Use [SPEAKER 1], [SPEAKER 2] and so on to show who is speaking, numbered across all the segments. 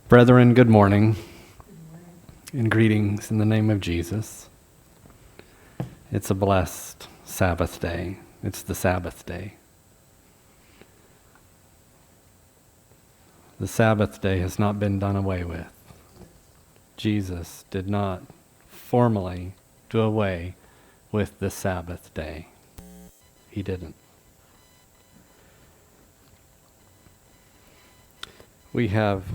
[SPEAKER 1] Brethren, good morning, and greetings in the name of Jesus. It's a blessed Sabbath day. It's the Sabbath day. The Sabbath day has not been done away with. Jesus did not formally do away with the Sabbath day. He didn't. We have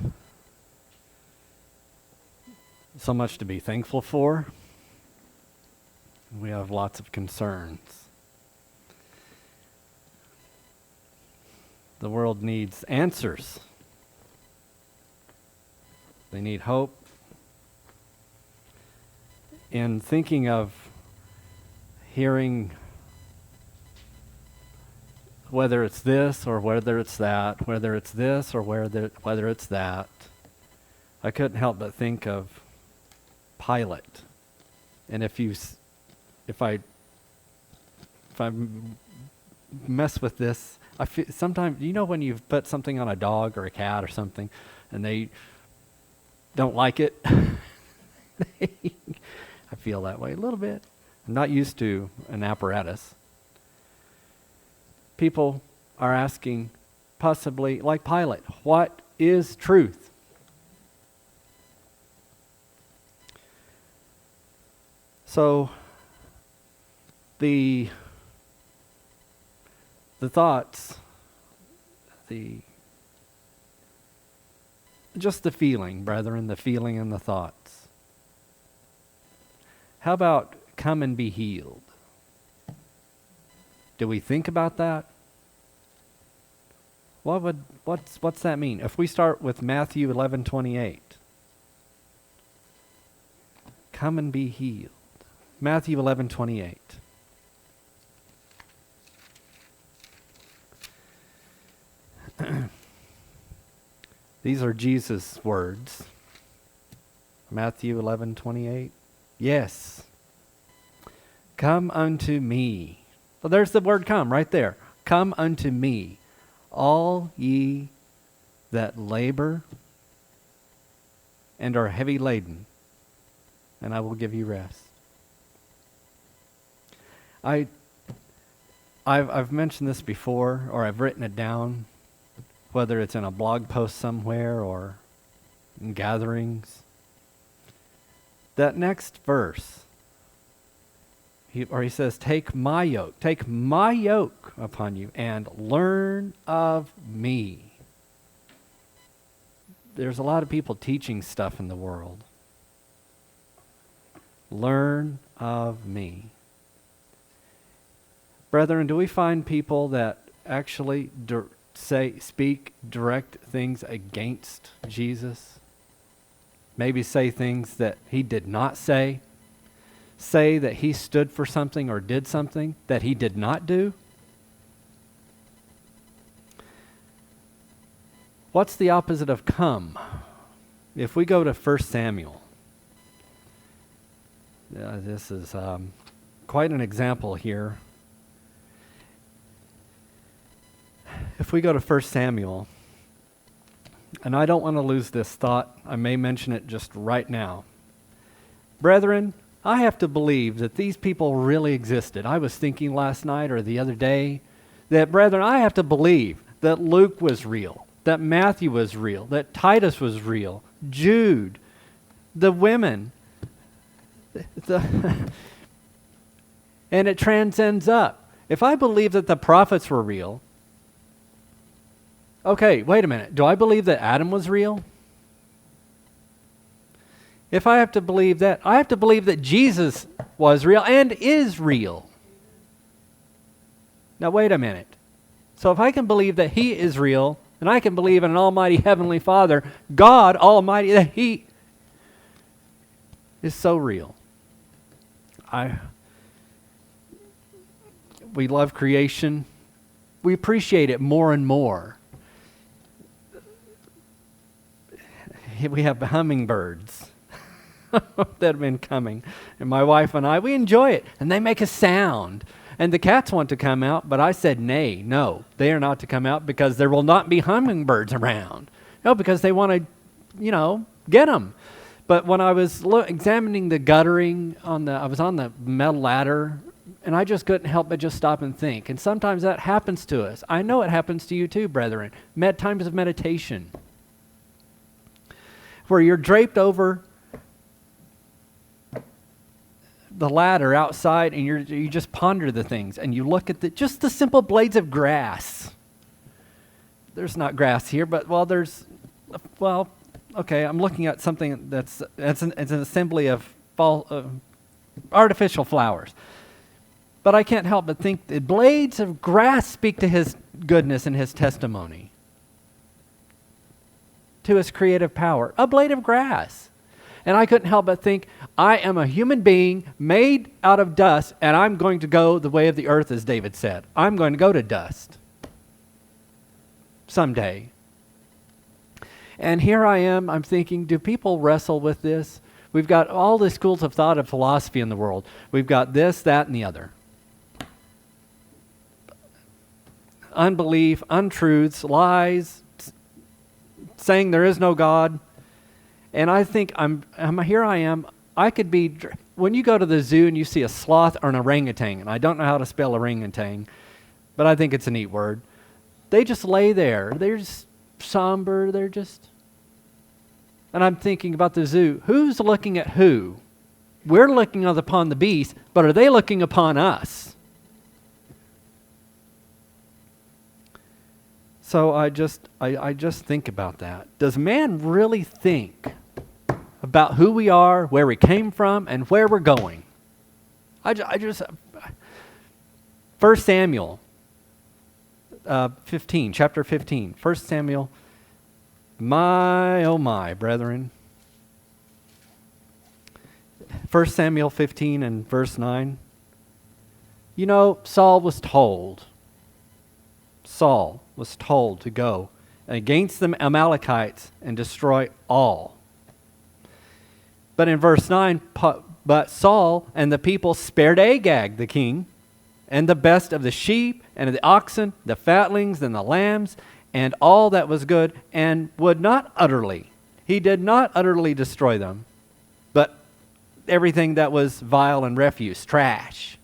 [SPEAKER 1] so much to be thankful for. We have lots of concerns. The world needs answers. They need hope. In thinking of hearing whether it's this or whether it's that, whether it's this or whether it's that, I couldn't help but think of Pilate. And if I mess with this, I feel sometimes, when you've put something on a dog or a cat or something and they don't like it, I feel that way a little bit. I'm not used to an apparatus. People are asking, possibly like Pilate, what is truth? So the thoughts, just the feeling, brethren, the feeling and the thoughts. How about come and be healed? Do we think about that? What's that mean? If we start with Matthew 11:28, come and be healed. Matthew 11:28. These are Jesus' words. Matthew 11:28. Yes. Come unto me. Well, there's the word come right there. Come unto me, all ye that labor and are heavy laden, and I will give you rest. I've mentioned this before, or I've written it down, whether it's in a blog post somewhere or in gatherings. That next verse, he says, take my yoke upon you and learn of me. There's a lot of people teaching stuff in the world. Learn of me. Brethren, do we find people that actually speak direct things against Jesus? Maybe say things that he did not say? Say that he stood for something or did something that he did not do? What's the opposite of come? If we go to 1 Samuel, this is quite an example here. If we go to 1 Samuel, and I don't want to lose this thought, I may mention it just right now. Brethren, I have to believe that these people really existed. I was thinking last night or the other day that, brethren, I have to believe that Luke was real, that Matthew was real, that Titus was real, Jude, the women, and it transcends up. If I believe that the prophets were real, okay, wait a minute. Do I believe that Adam was real? If I have to believe that, I have to believe that Jesus was real and is real. Now, wait a minute. So if I can believe that he is real, and I can believe in an almighty heavenly Father, God Almighty, that he is so real. We love creation. We appreciate it more and more. We have hummingbirds that have been coming. And my wife and I, we enjoy it. And they make a sound. And the cats want to come out, but I said, no, they are not to come out because there will not be hummingbirds around. No, because they want to get them. But when I was examining the guttering I was on the metal ladder, and I just couldn't help but just stop and think. And sometimes that happens to us. I know it happens to you too, brethren. Times of meditation, where you're draped over the ladder outside, and you just ponder the things, and you look at just the simple blades of grass. There's not grass here, but okay, I'm looking at something it's an assembly of artificial flowers. But I can't help but think the blades of grass speak to his goodness and his testimony, to his creative power. A blade of grass. And I couldn't help but think, I am a human being made out of dust, and I'm going to go the way of the earth, as David said. I'm going to go to dust someday. And here I am, I'm thinking, do people wrestle with this? We've got all the schools of thought and philosophy in the world. We've got this, that, and the other. Unbelief, untruths, lies, saying there is no God. And I think here I am. I could be, when you go to the zoo and you see a sloth or an orangutan, and I don't know how to spell orangutan, but I think it's a neat word. They just lay there. They're just somber. And I'm thinking about the zoo. Who's looking at who? We're looking upon the beast, but are they looking upon us? So I just think about that. Does man really think about who we are, where we came from, and where we're going? 1 Samuel 15, chapter 15. 1 Samuel, my, oh my, brethren. 1 Samuel 15 and verse 9. Saul was told to go against the Amalekites and destroy all. But in verse 9, but Saul and the people spared Agag the king, and the best of the sheep, and of the oxen, the fatlings, and the lambs, and all that was good, and he did not utterly destroy them, but everything that was vile and refuse, trash,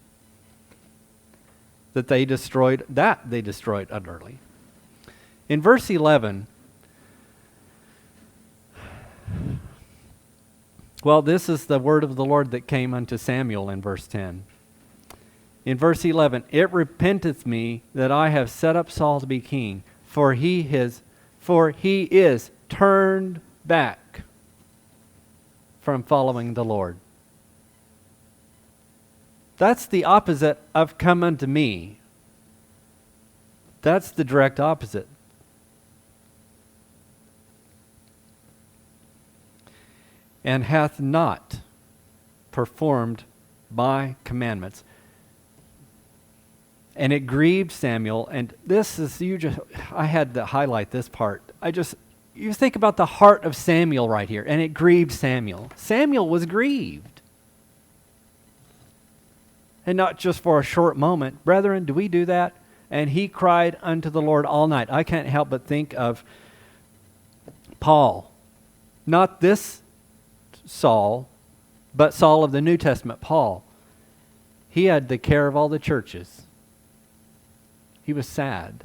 [SPEAKER 1] they destroyed utterly. In verse 11, this is the word of the Lord that came unto Samuel in verse 10. In verse 11, it repenteth me that I have set up Saul to be king, for he is turned back from following the Lord. That's the opposite of come unto me. That's the direct opposite. And hath not performed my commandments. And it grieved Samuel, and I had to highlight this part. You think about the heart of Samuel right here, and it grieved Samuel. Samuel was grieved. And not just for a short moment. Brethren, do we do that? And he cried unto the Lord all night. I can't help but think of Paul. Not this Saul, but Saul of the New Testament, Paul. He had the care of all the churches. He was sad.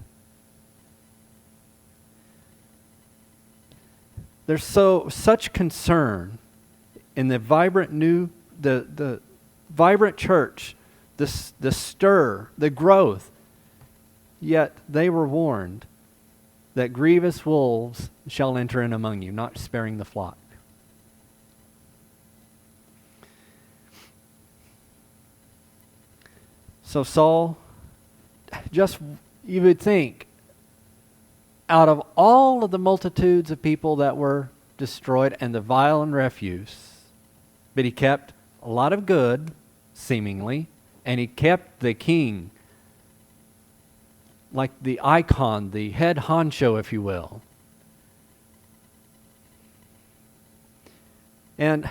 [SPEAKER 1] There's such concern in the vibrant the vibrant church, the stir, the growth. Yet they were warned that grievous wolves shall enter in among you, not sparing the flock. So Saul, you would think, out of all of the multitudes of people that were destroyed and the vile and refuse, but he kept a lot of good, seemingly, and he kept the king, like the icon, the head honcho, if you will. And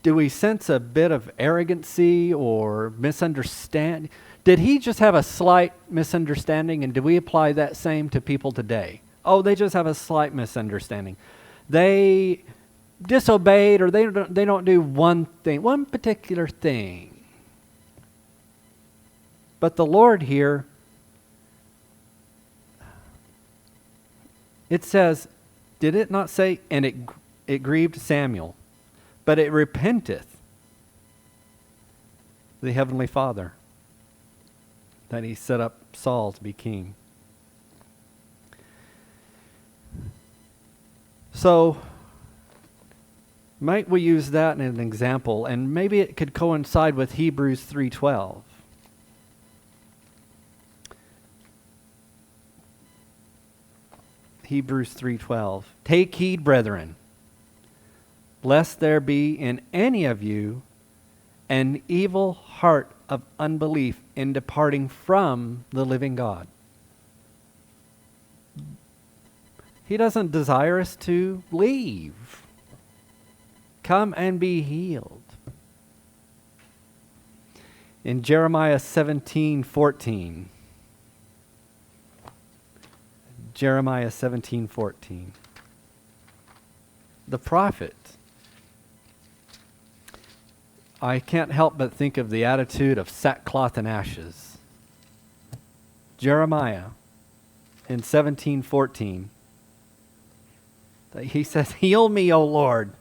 [SPEAKER 1] do we sense a bit of arrogancy or misunderstanding? Did he just have a slight misunderstanding, and do we apply that same to people today? Oh, they just have a slight misunderstanding. They disobeyed, or they don't do one thing, one particular thing. But the Lord here, it says, did it not say, and it grieved Samuel, but it repenteth the Heavenly Father that he set up Saul to be king. So, might we use that in an example, and maybe it could coincide with Hebrews 3:12. Hebrews 3:12. Take heed, brethren, lest there be in any of you an evil heart of unbelief in departing from the living God. He doesn't desire us to leave. Come and be healed. In Jeremiah 17:14. Jeremiah 17:14. The prophet. I can't help but think of the attitude of sackcloth and ashes. Jeremiah in 17:14. He says, heal me, O Lord,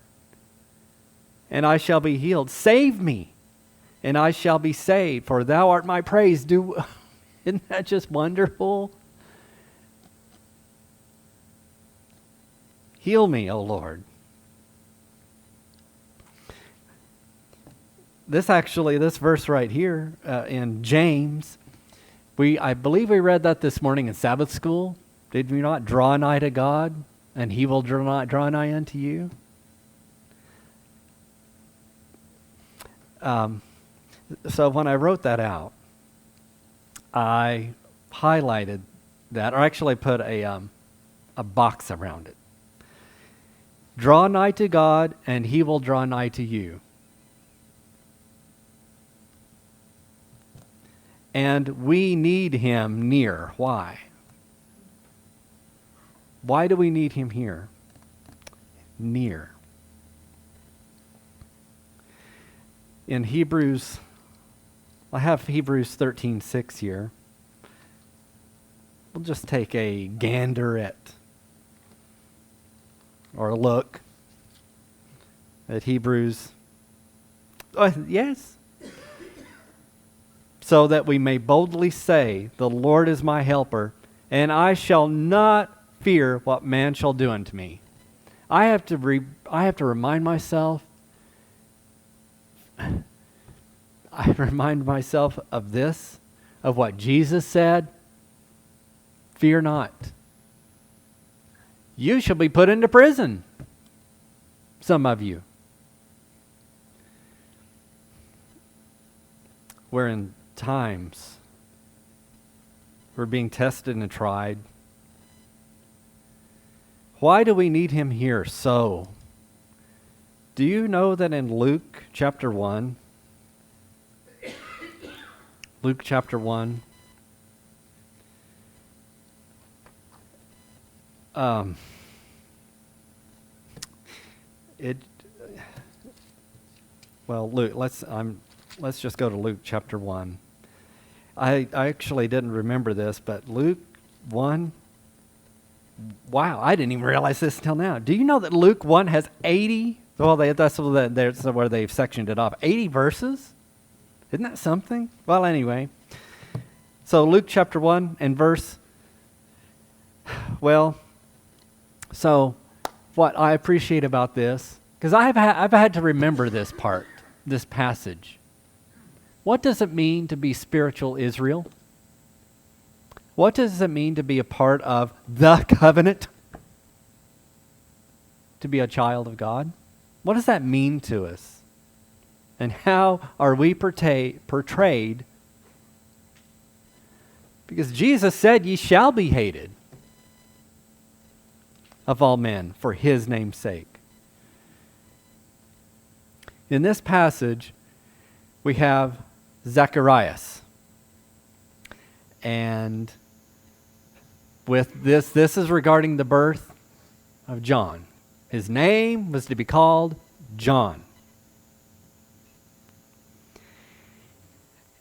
[SPEAKER 1] and I shall be healed. Save me, and I shall be saved, for thou art my praise. Isn't that just wonderful? Heal me, O Lord. This verse right here in James, I believe we read that this morning in Sabbath School. Did we not? Draw nigh to God, and he will draw nigh unto you. So when I wrote that out, I highlighted that, or actually put a box around it. Draw nigh to God, and he will draw nigh to you. And we need him near. Why? Why do we need him here? Near. In Hebrews, I have Hebrews 13:6 here. We'll just take a gander at, or a look at Hebrews. Yes. So that we may boldly say, the Lord is my helper, and I shall not fear what man shall do unto me. I have to remind myself. I remind myself of this, of what Jesus said. Fear not. You shall be put into prison. Some of you. We're in times. We're being tested and tried. Why do we need him here so? Do you know that in Luke chapter 1, Luke, let's just go to Luke chapter 1. I actually didn't remember this, but Luke 1, wow, I didn't even realize this until now. Do you know that Luke 1 has 80, that's where they've sectioned it off, 80 verses? Isn't that something? Well, anyway, so Luke chapter 1 and verse, so what I appreciate about this, because I've had to remember this part, this passage. What does it mean to be spiritual Israel? What does it mean to be a part of the covenant? To be a child of God? What does that mean to us? And how are we portrayed? Because Jesus said, ye shall be hated of all men for his name's sake. In this passage, we have Zacharias. And with this is regarding the birth of John. His name was to be called John.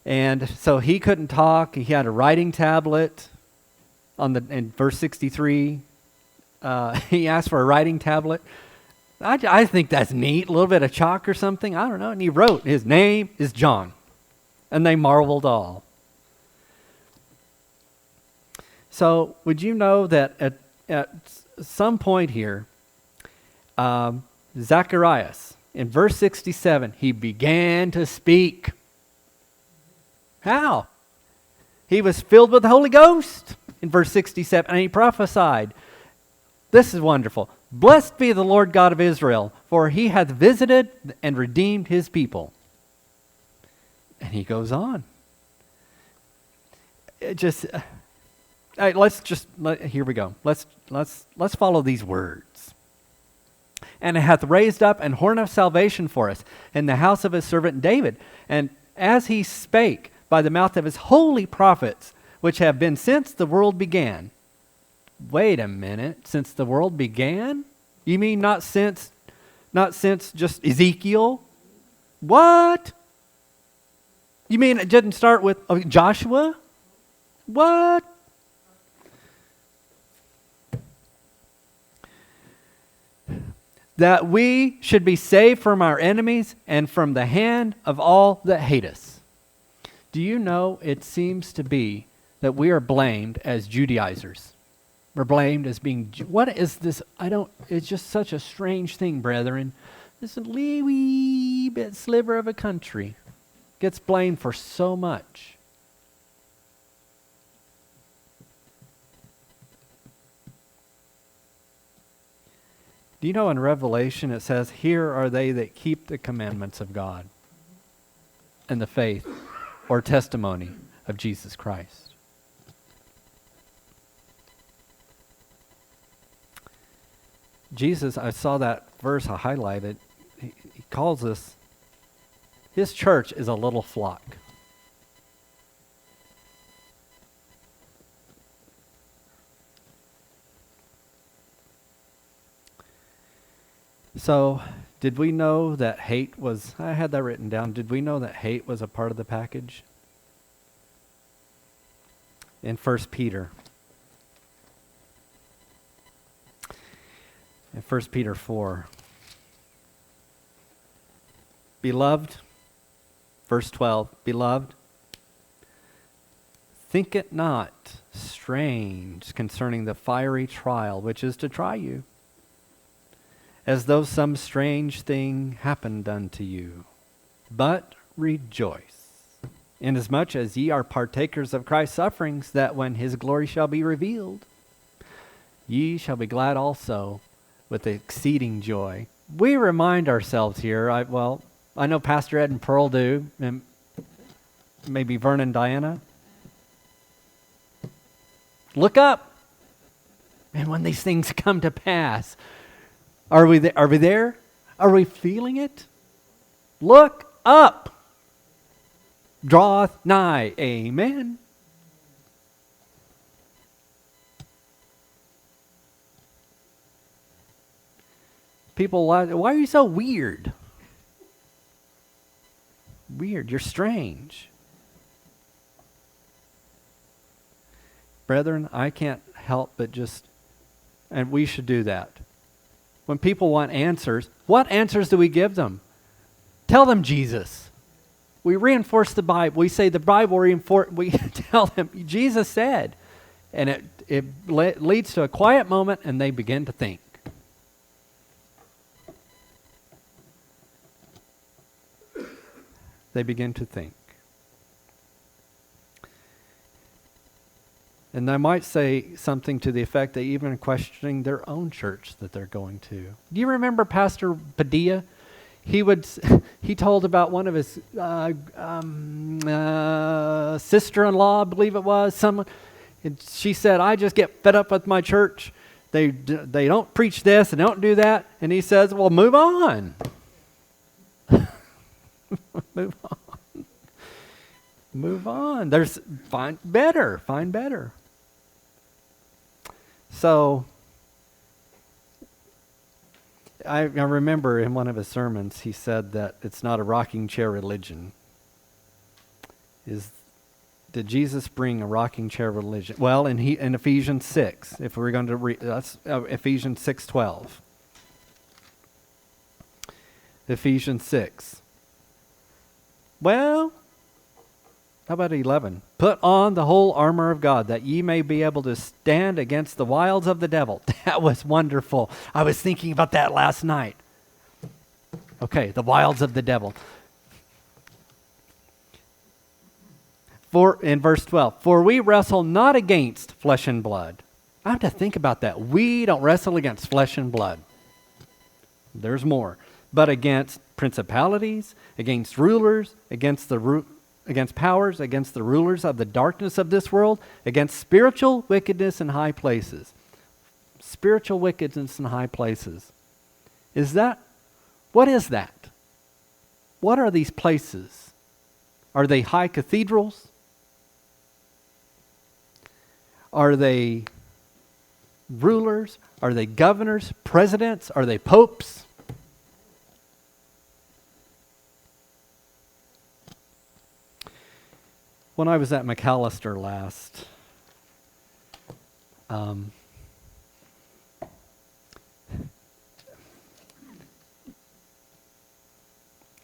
[SPEAKER 1] And so he couldn't talk. He had a writing tablet in verse 63. He asked for a writing tablet. I think that's neat. A little bit of chalk or something. I don't know. And he wrote, his name is John. And they marveled all. So would you know that at some point here, Zacharias, in verse 67, he began to speak. How? He was filled with the Holy Ghost in verse 67, and he prophesied. This is wonderful. Blessed be the Lord God of Israel, for he hath visited and redeemed his people. And he goes on. Here we go. Let's follow these words. And it hath raised up an horn of salvation for us in the house of his servant David. And as he spake by the mouth of his holy prophets, which have been since the world began. Wait a minute, since the world began? You mean not since just Ezekiel? What? You mean it didn't start with Joshua? What? That we should be saved from our enemies and from the hand of all that hate us. Do you know it seems to be that we are blamed as Judaizers? We're blamed as being, what is this? It's just such a strange thing, brethren. This wee bit sliver of a country gets blamed for so much. Do you know in Revelation it says, here are they that keep the commandments of God and the faith or testimony of Jesus Christ. Jesus, I saw that verse I highlighted. He calls us, his church is a little flock. So, did we know that hate was, I had that written down, did we know that hate was a part of the package? In 1 Peter. In 1 Peter 4. Beloved, verse 12, beloved, think it not strange concerning the fiery trial which is to try you, as though some strange thing happened unto you. But rejoice, inasmuch as ye are partakers of Christ's sufferings, that when his glory shall be revealed, ye shall be glad also with exceeding joy. We remind ourselves here, I know Pastor Ed and Pearl do, and maybe Vern and Diana. Look up. And when these things come to pass, Are we there? Are we feeling it? Look up. Draweth nigh. Amen. People, why are you so weird? Weird. You're strange. Brethren, I can't help but and we should do that. When people want answers, what answers do we give them? Tell them Jesus. We reinforce the Bible. We say the Bible we tell them Jesus said. And it leads to a quiet moment and they begin to think. They begin to think. And they might say something to the effect that even questioning their own church that they're going to. Do you remember Pastor Padilla? He told about one of his sister-in-law, I believe it was. Someone, she said, "I just get fed up with my church. They don't preach this and don't do that." And he says, "Well, move on." Move on. Move on. Find better. So, I remember in one of his sermons, he said that it's not a rocking chair religion. Did Jesus bring a rocking chair religion? Well, in Ephesians 6, if we're going to read, that's Ephesians 6:12. Ephesians 6. Well, how about 11? Put on the whole armor of God, that ye may be able to stand against the wiles of the devil. That was wonderful. I was thinking about that last night. Okay, the wiles of the devil. In verse 12, for we wrestle not against flesh and blood. I have to think about that. We don't wrestle against flesh and blood. There's more. But against principalities, against rulers, against powers, against the rulers of the darkness of this world, against spiritual wickedness in high places. Spiritual wickedness in high places. What is that? What are these places? Are they high cathedrals? Are they rulers? Are they governors, presidents? Are they popes? When I was at McAlester last,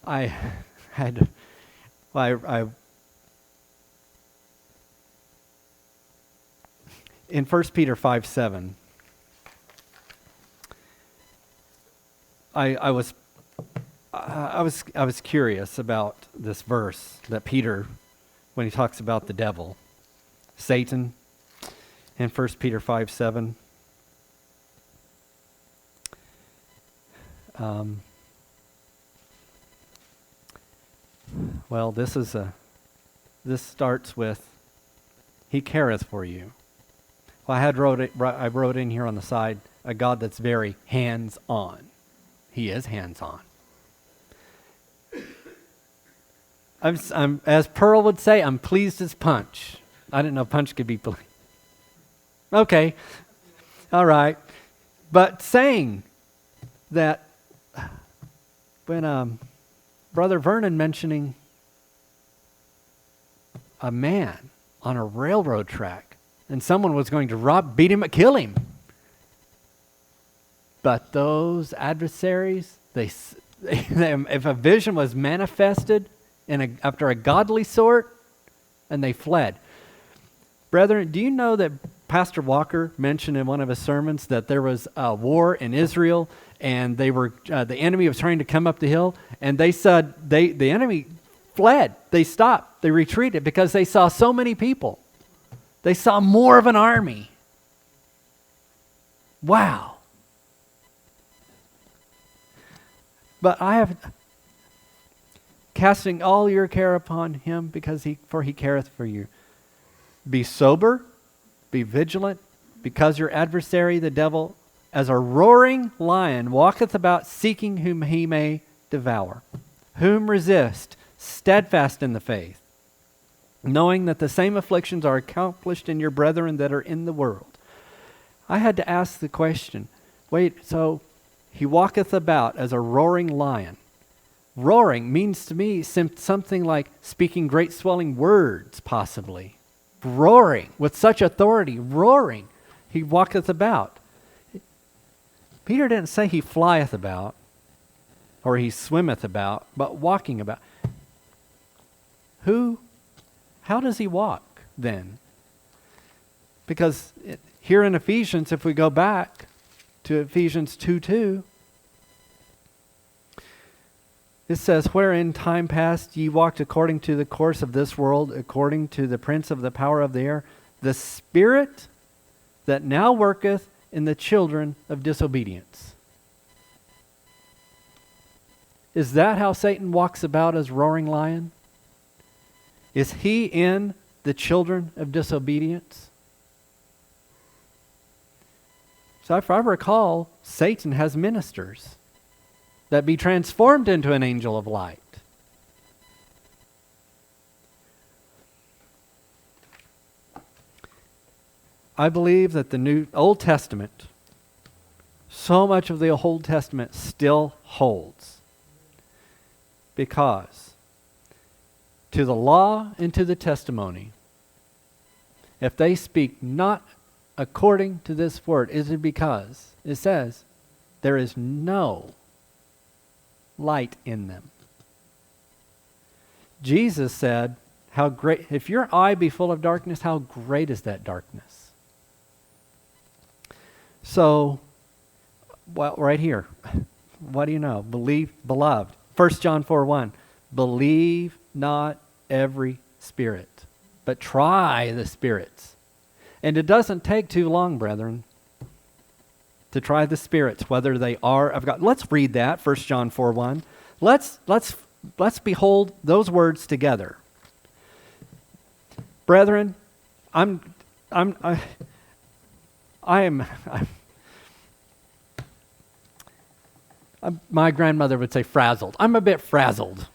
[SPEAKER 1] I had, in 1 Peter 5:7, I was curious about this verse that Peter, when he talks about the devil, Satan, in 1 Peter 5:7. Well, this starts with, he careth for you. Well, I wrote in here on the side, a God that's very hands-on. He is hands-on. I'm, as Pearl would say, I'm pleased as Punch. I didn't know Punch could be pleased. Okay, all right. But saying that, when Brother Vernon mentioning a man on a railroad track, and someone was going to beat him, kill him. But those adversaries, if a vision was manifested after a godly sort, and they fled. Brethren, do you know that Pastor Walker mentioned in one of his sermons that there was a war in Israel, and they were the enemy was trying to come up the hill, and they said the enemy fled. They stopped. They retreated because they saw so many people. They saw more of an army. Wow. But I have casting all your care upon him, for he careth for you. Be sober, be vigilant, because your adversary, the devil, as a roaring lion, walketh about seeking whom he may devour. Whom resist, steadfast in the faith, knowing that the same afflictions are accomplished in your brethren that are in the world. I had to ask the question, wait, so he walketh about as a roaring lion. Roaring means to me something like speaking great swelling words, possibly. Roaring, with such authority, roaring. He walketh about. Peter didn't say he flieth about, or he swimmeth about, but walking about. How does he walk then? Because here in Ephesians, if we go back to Ephesians 2:2, it says, where in time past ye walked according to the course of this world, according to the prince of the power of the air, the spirit that now worketh in the children of disobedience. Is that how Satan walks about as roaring lion? Is he in the children of disobedience? So if I recall, Satan has ministers that be transformed into an angel of light. I believe that the Old Testament, so much of the Old Testament still holds. Because to the law and to the testimony, if they speak not according to this word, is it because it says there is no light in them. Jesus said, how great, if your eye be full of darkness, how great is that darkness? So, well, right here, what do you know? Believe, beloved. 1 John 4:1, believe not every spirit, but try the spirits. And it doesn't take too long, brethren, to try the spirits, whether they are of God. Let's read that, 1 John 4:1. Let's behold those words together. Brethren, my grandmother would say frazzled. I'm a bit frazzled.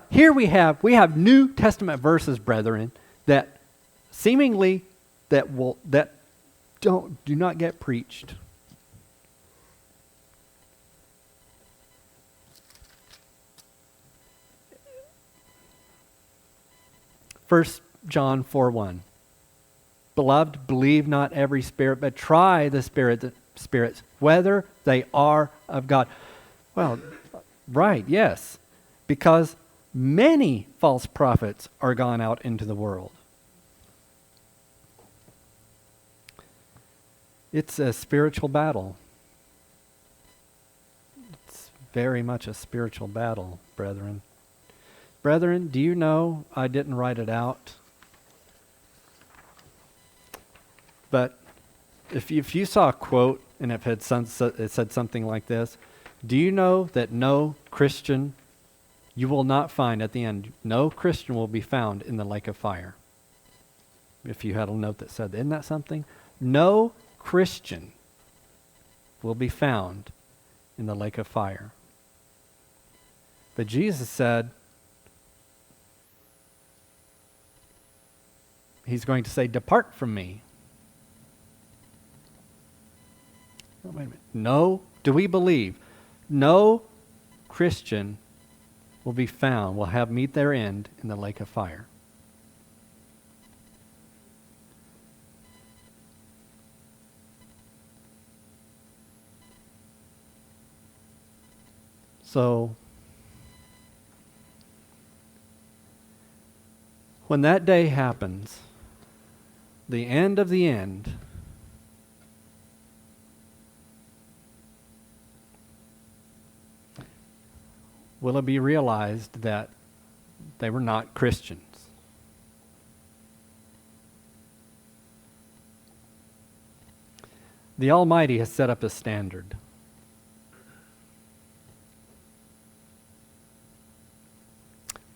[SPEAKER 1] Here we have New Testament verses, brethren, that seemingly do not get preached. 1 John 4:1. Beloved, believe not every spirit, but try the spirits, whether they are of God. Well, right, yes. Because many false prophets are gone out into the world. It's a spiritual battle. It's very much a spiritual battle, brethren. Brethren, do you know, I didn't write it out, but if you saw a quote and it said something like this, do you know that no Christian, you will not find at the end, no Christian will be found in the lake of fire? If you had a note that said, isn't that something? No Christian will be found in the lake of fire. But Jesus said, He's going to say, depart from me. Oh, wait a minute. No, do we believe? No Christian will be found, will have meet their end in the lake of fire. So, when that day happens, the end of the end, will it be realized that they were not Christians? The Almighty has set up a standard.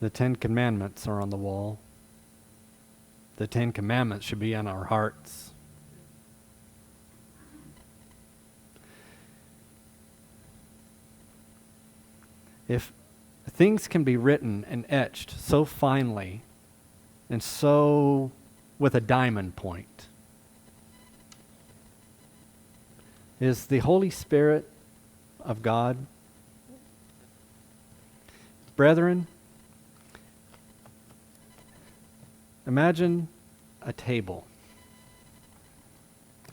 [SPEAKER 1] The 10 Commandments are on the wall. The 10 Commandments should be on our hearts. If things can be written and etched so finely and so with a diamond point, is the Holy Spirit of God? Brethren, imagine a table,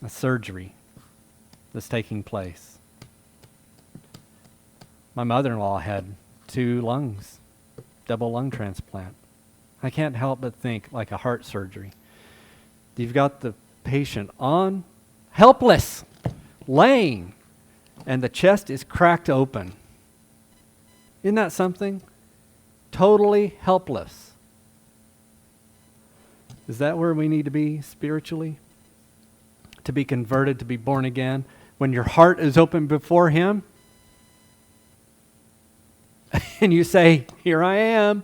[SPEAKER 1] a surgery that's taking place. My mother-in-law had 2 lungs, double lung transplant. I can't help but think like a heart surgery. You've got the patient on, helpless, laying, and the chest is cracked open. Isn't that something? Totally helpless. Is that where we need to be spiritually? To be converted, to be born again? When your heart is open before Him? And you say, here I am.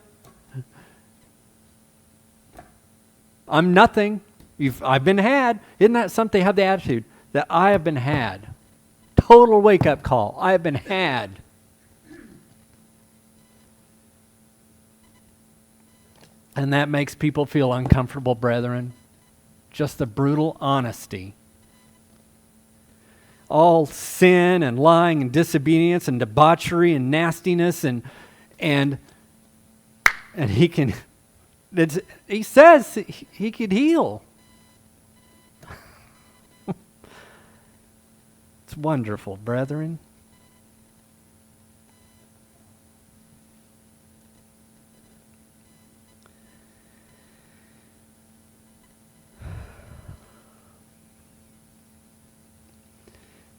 [SPEAKER 1] I'm nothing. I've been had. Isn't that something? Have the attitude that I have been had. Total wake-up call. I have been had. And that makes people feel uncomfortable, brethren. just the brutal honesty. All sin and lying and disobedience and debauchery and nastiness and he can, he says he could heal. It's wonderful, brethren.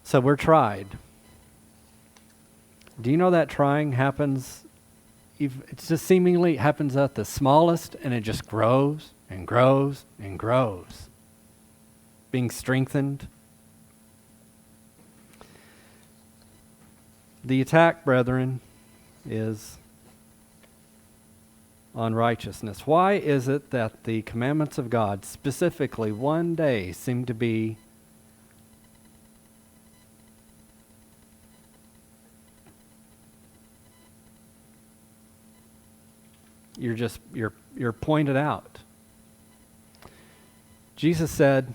[SPEAKER 1] So we're tried. Do you know that trying happens, it's just seemingly happens at the smallest, and it just grows and grows and grows. Being strengthened. The attack, brethren, is on righteousness. Why is it that the commandments of God, specifically one day, seem to be you're pointed out? Jesus said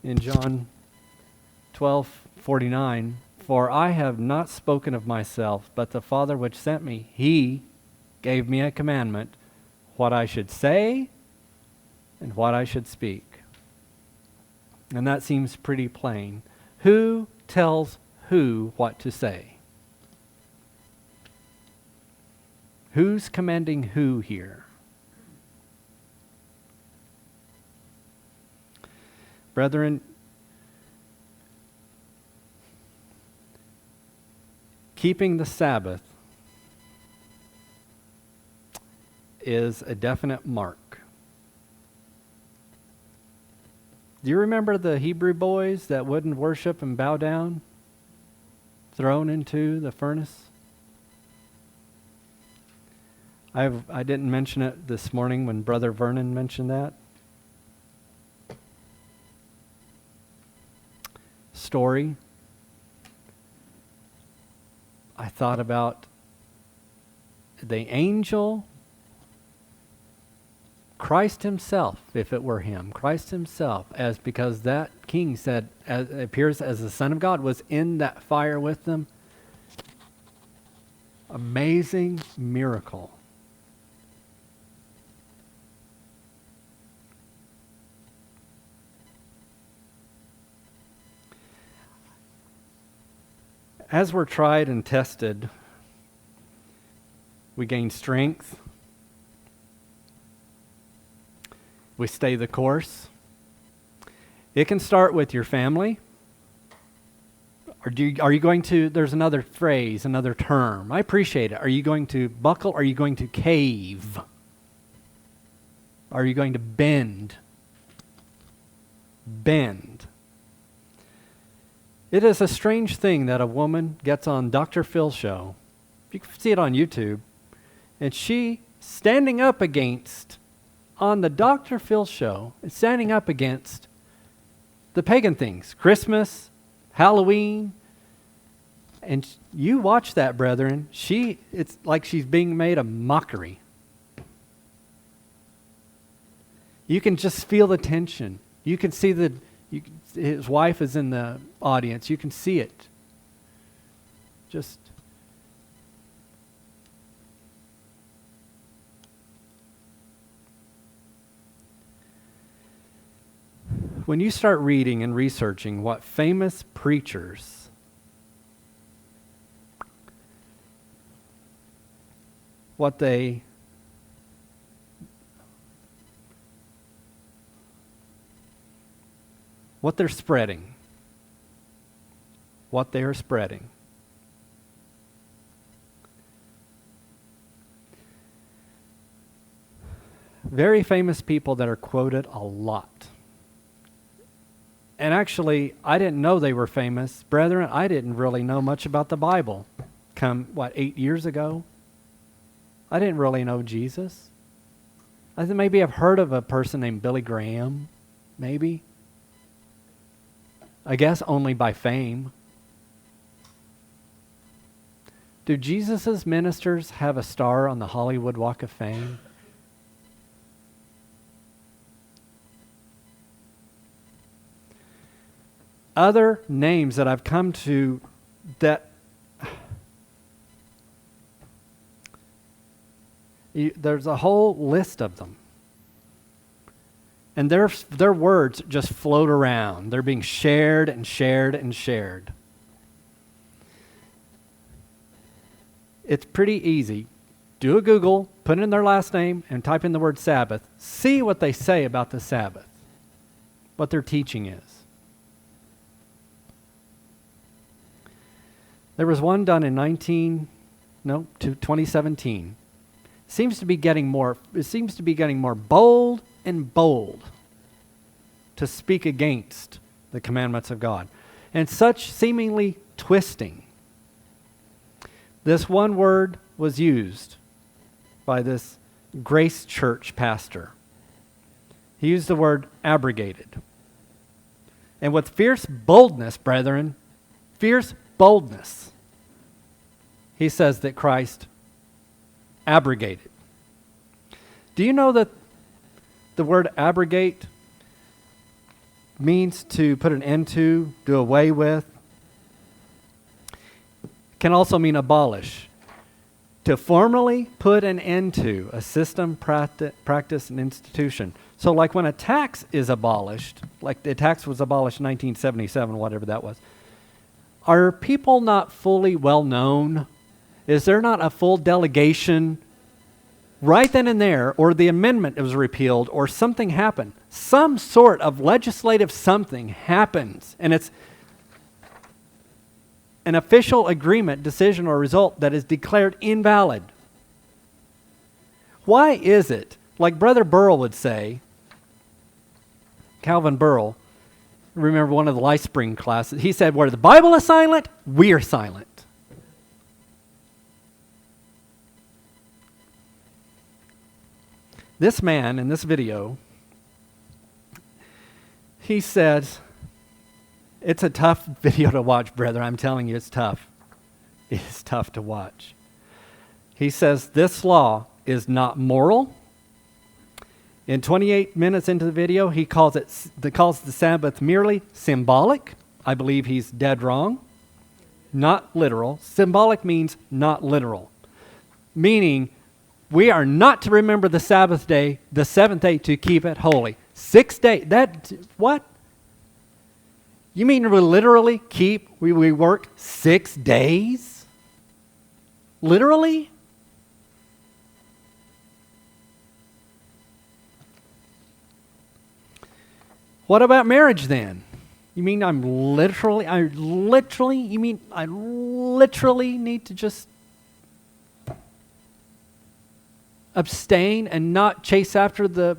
[SPEAKER 1] in John 12:49, "For I have not spoken of myself, but the Father which sent me, he gave me a commandment, what I should say and what I should speak." And that seems pretty plain. Who tells who what to say? Who's commanding who here? Brethren, keeping the Sabbath is a definite mark. Do you remember the Hebrew boys that wouldn't worship and bow down, thrown into the furnace? I didn't mention it this morning when Brother Vernon mentioned that story. I thought about the angel, Christ himself, if it were him, Christ himself, because that king said, appears as the Son of God, was in that fire with them. Amazing miracle. As we're tried and tested, we gain strength. We stay the course. It can start with your family. Are you going to, there's another phrase, another term. I appreciate it. Are you going to buckle? Are you going to cave? Are you going to bend? Bend. It is a strange thing that a woman gets on Dr. Phil's show. You can see it on YouTube. And she, standing up against, on the Dr. Phil show, standing up against the pagan things, Christmas, Halloween. And you watch that, brethren. It's like she's being made a mockery. You can just feel the tension. You can see his wife is in the audience. You can see it. Just when you start reading and researching what famous preachers what they're spreading, what they are spreading. Very famous people that are quoted a lot. And actually, I didn't know they were famous. Brethren, I didn't really know much about the Bible. 8 years ago? I didn't really know Jesus. I think maybe I've heard of a person named Billy Graham, maybe. I guess only by fame. Do Jesus' ministers have a star on the Hollywood Walk of Fame? other names that I've come to that there's a whole list of them. And their words just float around. They're being shared and shared and shared. It's pretty easy. Do a Google, put in their last name, and type in the word Sabbath. See what they say about the Sabbath, what their teaching is. There was one done in 2017. It seems to be getting more bold and bold to speak against the commandments of God, and such seemingly twisting. This one word was used by this Grace Church pastor. He used the word abrogated. And with fierce boldness, brethren, fierce boldness, he says that Christ abrogated. Do you know that the word abrogate means to put an end to, do away with? Can also mean abolish. To formally put an end to a system, practice, and institution. So like when a tax is abolished, like the tax was abolished in 1977, whatever that was, are people not fully well known? Is there not a full delegation right then and there, or the amendment was repealed, or something happened? Some sort of legislative something happens, and it's an official agreement, decision, or result that is declared invalid. Why is it, like Brother Burrell would say, Calvin Burrell, remember one of the Life Spring classes, he said, where the Bible is silent, we're silent. This man in this video, he says, it's a tough video to watch, brother. I'm telling you, it's tough. It's tough to watch. He says, this law is not moral. In 28 minutes into the video, he calls the Sabbath merely symbolic. I believe he's dead wrong. Not literal. Symbolic means not literal. Meaning, we are not to remember the Sabbath day, the seventh day, to keep it holy. 6 days, what? You mean we literally we work 6 days? Literally? What about marriage then? You mean I literally need to just abstain and not chase after the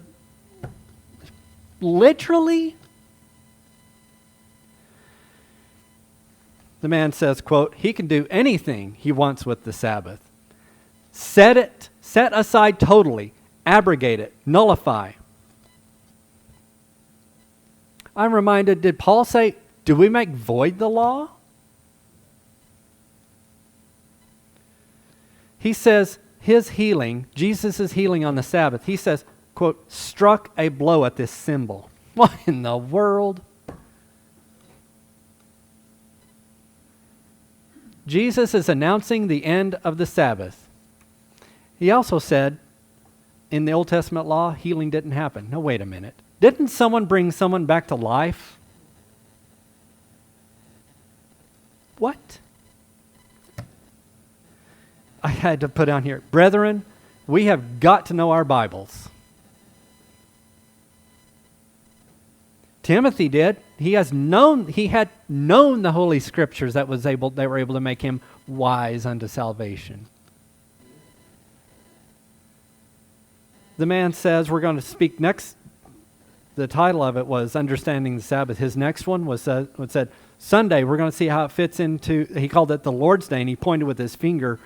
[SPEAKER 1] literally? The man says, quote, he can do anything he wants with the Sabbath. Set aside totally, abrogate it, nullify. I'm reminded, did Paul say, do we make void the law? He says his healing, Jesus' healing on the Sabbath, he says, quote, struck a blow at this symbol. What in the world? Jesus is announcing the end of the Sabbath. He also said, in the Old Testament law, healing didn't happen. No, wait a minute. Didn't someone bring someone back to life? What? I had to put on here, brethren, we have got to know our Bibles. Timothy did. He had known the Holy Scriptures they were able to make him wise unto salvation. The man says, we're going to speak next. The title of it was Understanding the Sabbath. His next one said, Sunday, we're going to see how it fits into, he called it the Lord's Day, and he pointed with his finger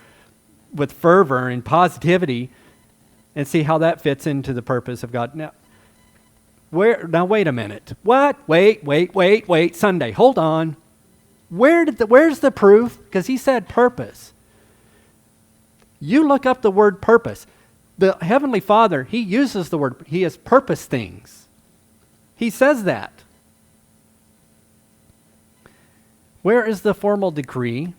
[SPEAKER 1] with fervor and positivity and see how that fits into the purpose of God. Now, wait a minute. What? Wait. Sunday. Hold on. Where's the proof? Because he said purpose. You look up the word purpose. The Heavenly Father, he uses the word, he has purpose things. He says that. Where is the formal decree?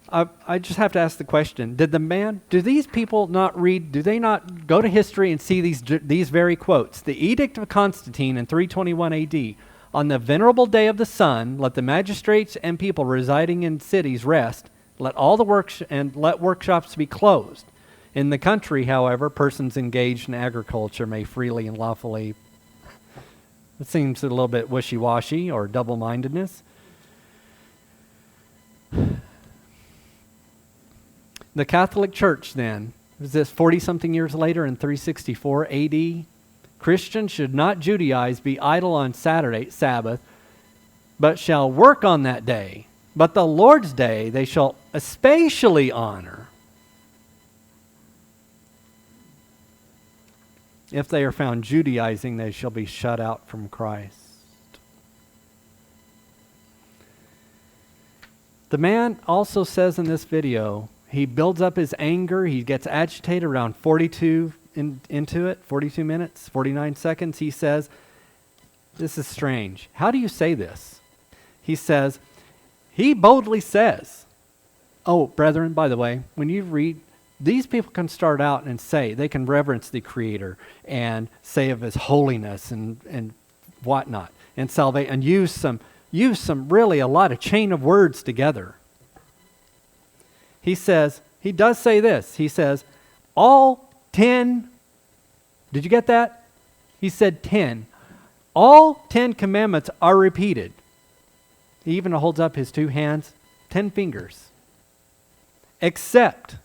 [SPEAKER 1] I just have to ask the question, do these people not read, do they not go to history and see these very quotes? The Edict of Constantine in 321 AD, on the venerable day of the sun, let the magistrates and people residing in cities rest, let all the workshops be closed. In the country, however, persons engaged in agriculture may freely and lawfully. It seems a little bit wishy-washy or double-mindedness. The Catholic Church then, is this 40-something years later in 364 AD? Christians should not Judaize, be idle on Saturday, Sabbath, but shall work on that day. But the Lord's day they shall especially honor. If they are found Judaizing, they shall be shut out from Christ. The man also says in this video, he builds up his anger. He gets agitated around 42 minutes, 49 seconds. He says, this is strange. How do you say this? He says, he boldly says, oh, brethren, by the way, when you read, these people can start out and say, they can reverence the Creator and say of His holiness and whatnot, and salvation, and use some really a lot of chain of words together. He says, he does say this. He says, all 10, did you get that? He said 10. All 10 commandments are repeated. He even holds up his 2 hands, 10 fingers. Except,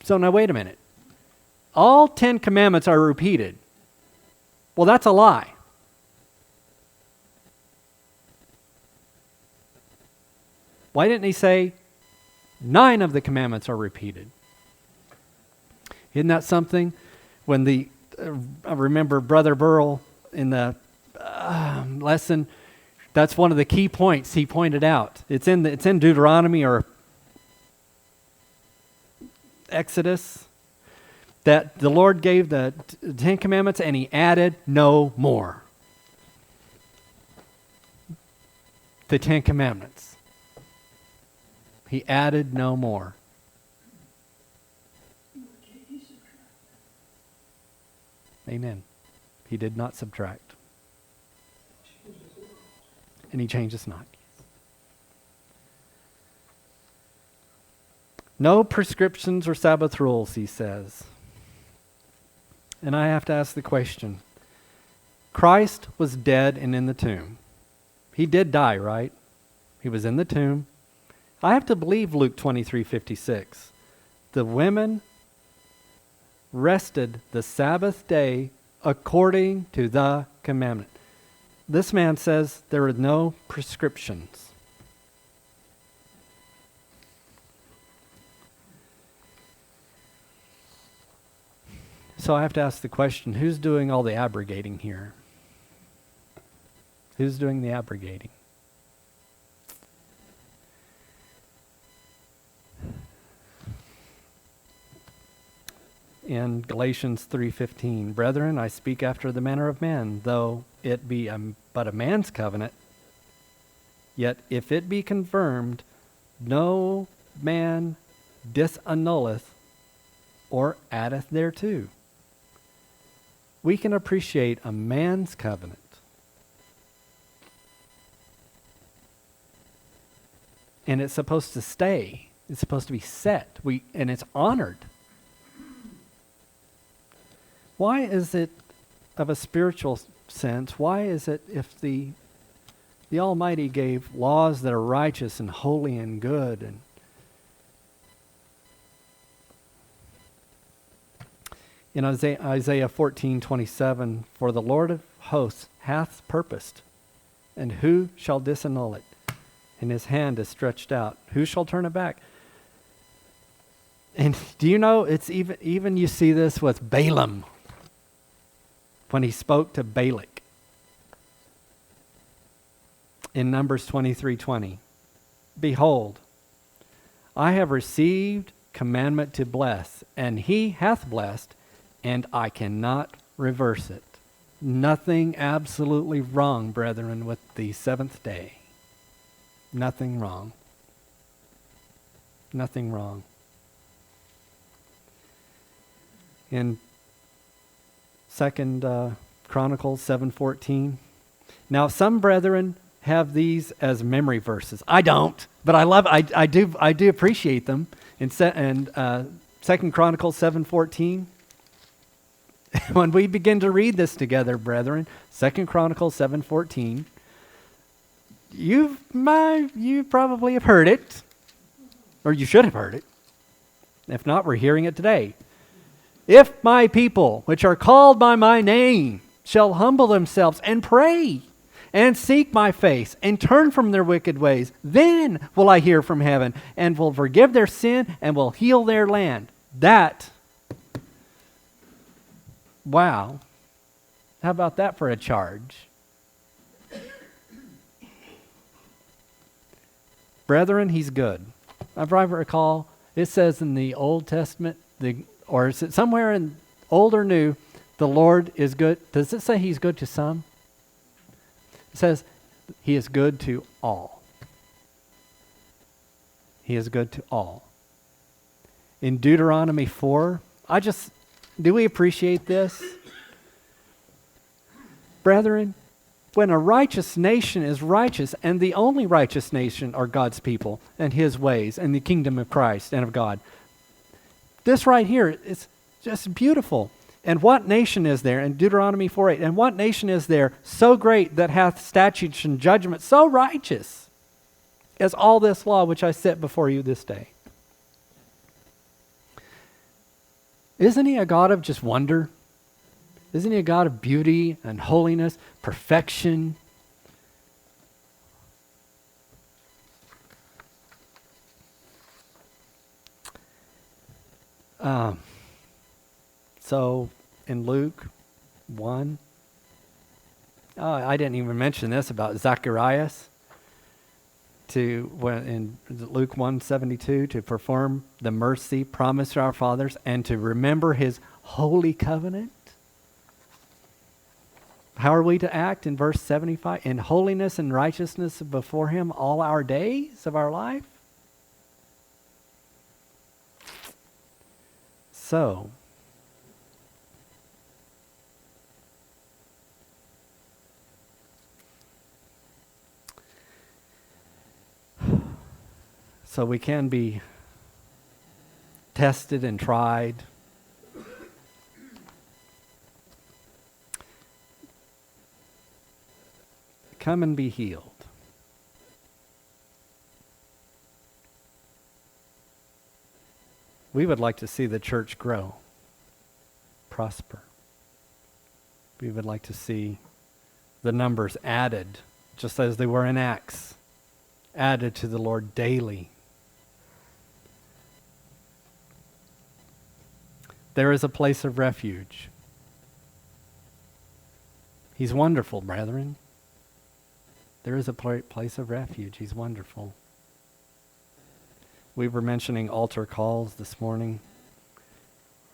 [SPEAKER 1] so now wait a minute. All 10 commandments are repeated. Well, that's a lie. Why didn't he say 9 of the commandments are repeated? Isn't that something? When I remember Brother Burrell in the lesson, that's one of the key points he pointed out. It's in Deuteronomy or Exodus that the Lord gave the 10 commandments and He added no more. The 10 commandments. He added no more. Amen. He did not subtract. And He changes not. No prescriptions or Sabbath rules, he says. And I have to ask the question. Christ was dead and in the tomb. He did die, right? He was in the tomb. I have to believe Luke 23:56. The women rested the Sabbath day according to the commandment. This man says there are no prescriptions. So I have to ask the question, who's doing all the abrogating here? Who's doing the abrogating? In Galatians 3:15, brethren, I speak after the manner of men, though it be but a man's covenant, yet if it be confirmed, no man disannulleth or addeth thereto. We can appreciate a man's covenant. And it's supposed to stay. It's supposed to be set. And it's honored. Why is it, of a spiritual sense, why is it if the Almighty gave laws that are righteous and holy and good, and in Isaiah 14:27, for the Lord of hosts hath purposed, and who shall disannul it? And His hand is stretched out. Who shall turn it back? And do you know, it's even you see this with Balaam, when he spoke to Balak. In Numbers 23:20, behold, I have received commandment to bless, and he hath blessed, and I cannot reverse it. Nothing absolutely wrong, brethren, with the seventh day. Nothing wrong. Nothing wrong. In 2 Chronicles 7:14. Now some brethren have these as memory verses. I don't, but I do appreciate them. In 2 Chronicles 7:14. When we begin to read this together, brethren, 2 Chronicles 7:14, you probably have heard it, or you should have heard it. If not, we're hearing it today. If my people, which are called by my name, shall humble themselves and pray and seek my face and turn from their wicked ways, then will I hear from heaven and will forgive their sin and will heal their land. Wow. How about that for a charge? Brethren, he's good. If I recall, it says in the Old Testament, or is it somewhere in Old or New, the Lord is good. Does it say he's good to some? It says he is good to all. He is good to all. In Deuteronomy 4, do we appreciate this? Brethren, when a righteous nation is righteous, and the only righteous nation are God's people and his ways and the kingdom of Christ and of God. This right here is just beautiful. And what nation is there, in Deuteronomy 4:8, and what nation is there so great that hath statutes and judgments so righteous as all this law which I set before you this day? Isn't he a God of just wonder? Isn't he a God of beauty and holiness, perfection? So in Luke 1, I didn't even mention this about Zacharias. In Luke 1:72, to perform the mercy promised to our fathers and to remember his holy covenant. How are we to act in verse 75? In holiness and righteousness before him all our days of our life? So, we can be tested and tried. Come and be healed. We would like to see the church grow, prosper. We would like to see the numbers added, just as they were in Acts, added to the Lord daily. There is a place of refuge. He's wonderful, brethren. There is a place of refuge. He's wonderful. We were mentioning altar calls this morning.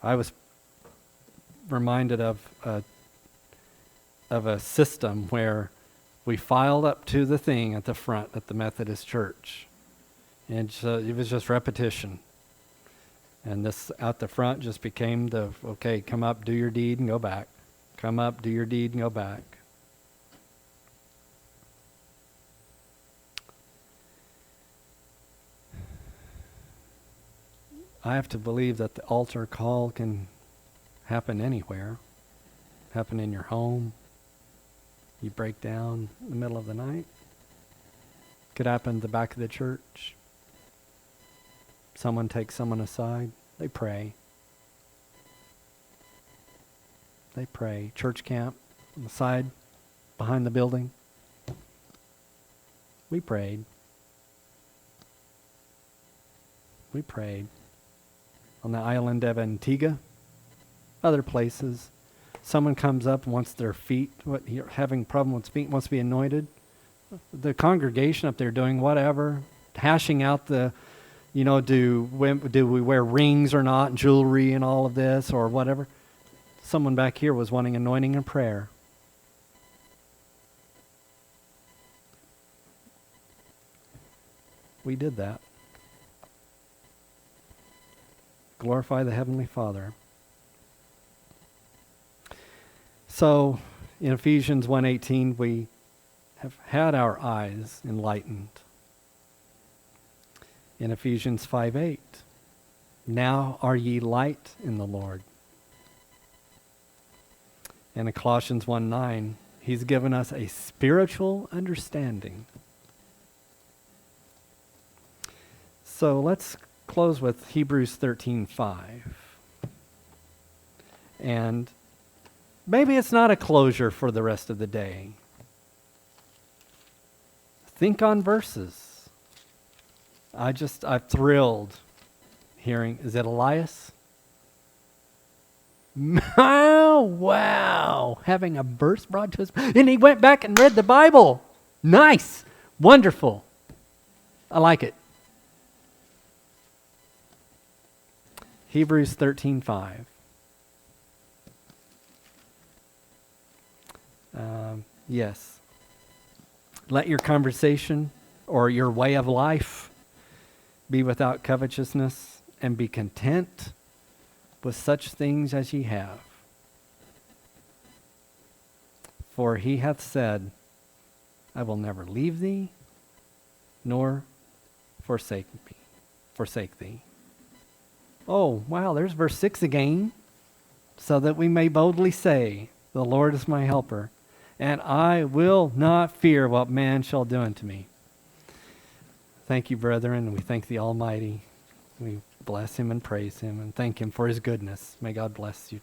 [SPEAKER 1] I was reminded of a system where we filed up to the thing at the front at the Methodist Church. And so it was just repetition. And this out the front just became okay, come up, do your deed, and go back. Come up, do your deed, and go back. I have to believe that the altar call can happen anywhere. Happen in your home. You break down in the middle of the night. Could happen at the back of the church. Someone takes someone aside. They pray. They pray. Church camp on the side behind the building. We prayed. We prayed. On the island of Antigua, other places. Someone comes up and wants their feet, having a problem with feet, wants to be anointed. The congregation up there doing whatever, hashing out do we wear rings or not, jewelry and all of this or whatever. Someone back here was wanting anointing and prayer. we did that. Glorify the Heavenly Father. So, in Ephesians 1:18, we have had our eyes enlightened. In Ephesians 5:8, now are ye light in the Lord. And in Colossians 1:9, he's given us a spiritual understanding. So let's close with Hebrews 13:5. And maybe it's not a closure for the rest of the day. Think on verses. I'm thrilled hearing, is it Elias? Oh, wow. Having a verse brought to us. And he went back and read the Bible. Nice. Wonderful. I like it. Hebrews 13:5. Yes. Let your conversation or your way of life be without covetousness, and be content with such things as ye have. For he hath said, I will never leave thee, nor forsake thee. Oh, wow, there's verse 6 again. So that we may boldly say, the Lord is my helper, and I will not fear what man shall do unto me. Thank you, brethren. We thank the Almighty. We bless him and praise him and thank him for his goodness. May God bless you.